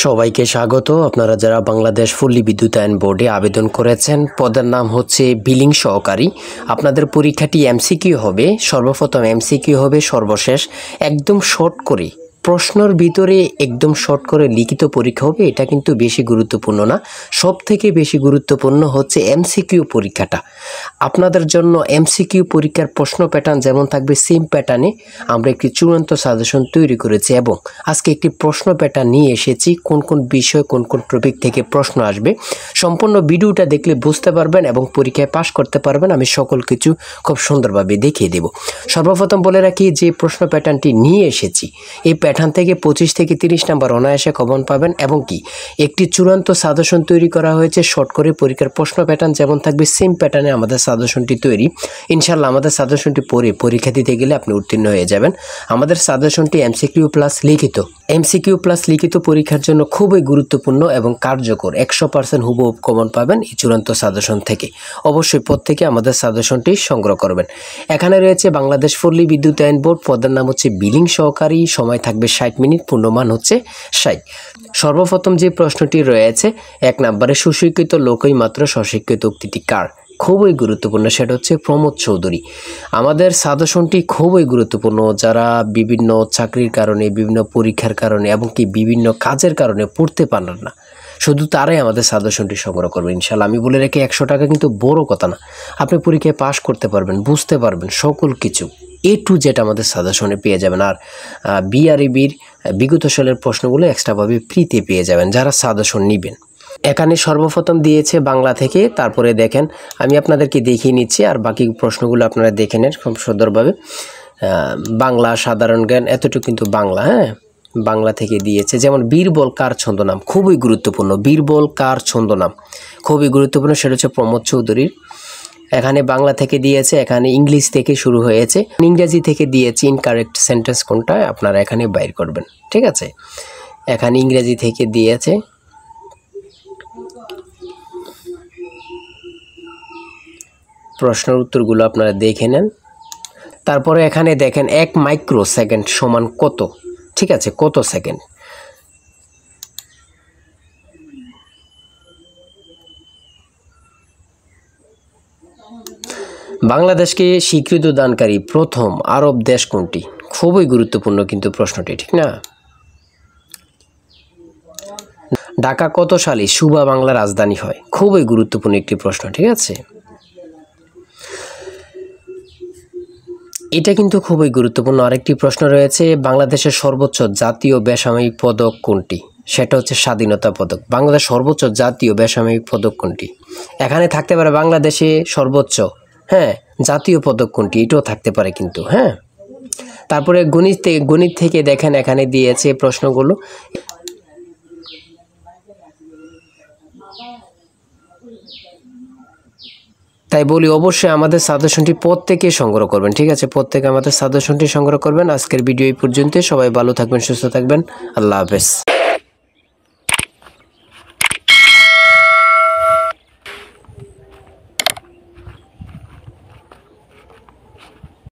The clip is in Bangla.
সবাইকে স্বাগত। আপনারা যারা বাংলাদেশ ফুল্লি বিদ্যুতায়ন বোর্ডে আবেদন করেছেন, পদের নাম হচ্ছে বিলিং সহকারী। আপনাদের পরীক্ষাটি এমসিকিউ হবে। সর্বপ্রথম এমসিকিউ হবে, সর্বশেষ একদম শর্ট করে প্রশ্নের ভিতরে একদম শর্ট করে লিখিত পরীক্ষা হবে। এটা কিন্তু বেশি গুরুত্বপূর্ণ না, সব থেকে বেশি গুরুত্বপূর্ণ হচ্ছে এমসিকিউ পরীক্ষাটা। আপনাদের জন্য এমসিকিউ পরীক্ষার প্রশ্ন প্যাটার্ন যেমন থাকবে, সেম প্যাটার্নে আমরা একটি চূড়ান্ত সাজেশন তৈরি করেছি এবং আজকে একটি প্রশ্ন প্যাটার্ন নিয়ে এসেছি। কোন কোন বিষয়, কোন কোন টপিক থেকে প্রশ্ন আসবে, সম্পূর্ণ ভিডিওটা দেখলে বুঝতে পারবেন এবং পরীক্ষায় পাশ করতে পারবেন। আমি সকল কিছু খুব সুন্দরভাবে দেখিয়ে দেব। সর্বপ্রথম বলে রাখি, যে প্রশ্ন প্যাটার্নটি নিয়ে এসেছি, এই প্যাটার্ন থেকে 25 থেকে 30 নাম্বার অনায়াসে কমন পাবেন এবং কি একটি চূড়ান্ত সাজেশন তৈরি করা হয়েছে শর্ট করে। পরীক্ষার প্রশ্ন প্যাটার্ন যেমন থাকবে, সেম প্যাটার্নে আমাদের সাজেশনটি তৈরি। ইনশাল্লাহ আমাদের সাজেশনটি পড়ে পরীক্ষা দিতে গেলে আপনি উত্তীর্ণ হয়ে যাবেন। আমাদের সাজেশনটি এমসিকিউ প্লাস লিখিত। এমসিকিউ প্লাস লিখিত পরীক্ষার জন্য খুবই গুরুত্বপূর্ণ এবং কার্যকর। 100% হুবহু কমন পাবেন এই চূড়ান্ত সাজেশন থেকে। অবশ্যই প্রত্যেকে আমাদের সাজেশনটি সংগ্রহ করবেন। এখানে রয়েছে বাংলাদেশ ফুল্লি বিদ্যুতায়ন বোর্ড, পদের নাম হচ্ছে বিলিং সহকারী, সময় থাকবে 60 মিনিট, পূর্ণমান হচ্ছে 60। সর্বপ্রথম যে প্রশ্নটি রয়েছে 1 নম্বরে, সুশিক্ষিত লোকই মাত্র স্বশিক্ষিত উক্তিটি কার? খুবই গুরুত্বপূর্ণ, সেটা হচ্ছে প্রমোদ চৌধুরী। আমাদের সাজেশনটি খুবই গুরুত্বপূর্ণ। যারা বিভিন্ন চাকরির কারণে, বিভিন্ন পরীক্ষার কারণে এবং কি বিভিন্ন কাজের কারণে পড়তে পারেন না, শুধু তারাই আমাদের সাজেশনটি সংগ্রহ করবে ইনশাল্লাহ। আমি বলে রাখি, 100 টাকা কিন্তু বড় কথা না। আপনি পরীক্ষায় পাশ করতে পারবেন, বুঝতে পারবেন সকল কিছু A to Z আমাদের সাজেশনে পেয়ে যাবেন। আর বিআরইবির বিগত সালের প্রশ্নগুলো এক্সট্রাভাবে ফ্রিতে পেয়ে যাবেন যারা সাজেশন নেবেন। এখানে সর্বপ্রথম দিয়েছে বাংলা থেকে, তারপরে দেখেন আমি আপনাদেরকে দেখিয়ে নিচ্ছি আর বাকি প্রশ্নগুলো আপনারা দেখে নেন খুব সুন্দরভাবে। বাংলা সাধারণ জ্ঞান এতটুকু কিন্তু বাংলা, বাংলা থেকে দিয়েছে। যেমন বীরবল কার ছন্দনাম, খুবই গুরুত্বপূর্ণ। বীরবল কার ছন্দনাম খুবই গুরুত্বপূর্ণ, সেটা হচ্ছে প্রমোদ চৌধুরীর। এখানে বাংলা থেকে দিয়েছে, এখানে ইংলিশ থেকে শুরু হয়েছে, ইংরেজি থেকে দিয়েছে। ইনকারেক্ট সেন্টেন্স কোনটা আপনারা এখানে বাইর করবেন, ঠিক আছে? এখানে ইংরেজি থেকে দিয়েছে। প্রশ্নের উত্তরগুলো আপনারা দেখে নেন। তারপরে এখানে দেখেন 1 মাইক্রো সেকেন্ড সমান কত, ঠিক আছে? কত সেকেন্ড? বাংলাদেশকে স্বীকৃতি দানকারী প্রথম আরব দেশ কোনটি? খুবই গুরুত্বপূর্ণ কিন্তু প্রশ্নটি, ঠিক না? ঢাকা কত সালে সুবা বাংলা রাজধানী হয়? খুবই গুরুত্বপূর্ণ একটি প্রশ্ন, ঠিক আছে? এটা কিন্তু খুবই গুরুত্বপূর্ণ। আরেকটি প্রশ্ন রয়েছে, বাংলাদেশের সর্বোচ্চ জাতীয় বেসামরিক পদক কোনটি? সেটা হচ্ছে স্বাধীনতা পদক। বাংলাদেশ সর্বোচ্চ জাতীয় বেসামরিক পদক কোনটি? এখানে থাকতে পারে বাংলাদেশে সর্বোচ্চ জাতীয় পদক কোনটি, এটাও থাকতে পারে কিন্তু। তারপরে গণিত থেকে দেখেন এখানে দিয়েছে প্রশ্নগুলো। তাই বলি, অবশ্যই আমাদের সাজেশনটি প্রত্যেকে সংগ্রহ করবেন, ঠিক আছে? প্রত্যেকে আমাদের সাজেশনটি সংগ্রহ করবেন। আজকের ভিডিও এই পর্যন্ত। সবাই ভালো থাকবেন, সুস্থ থাকবেন। আল্লাহ হাফেজ।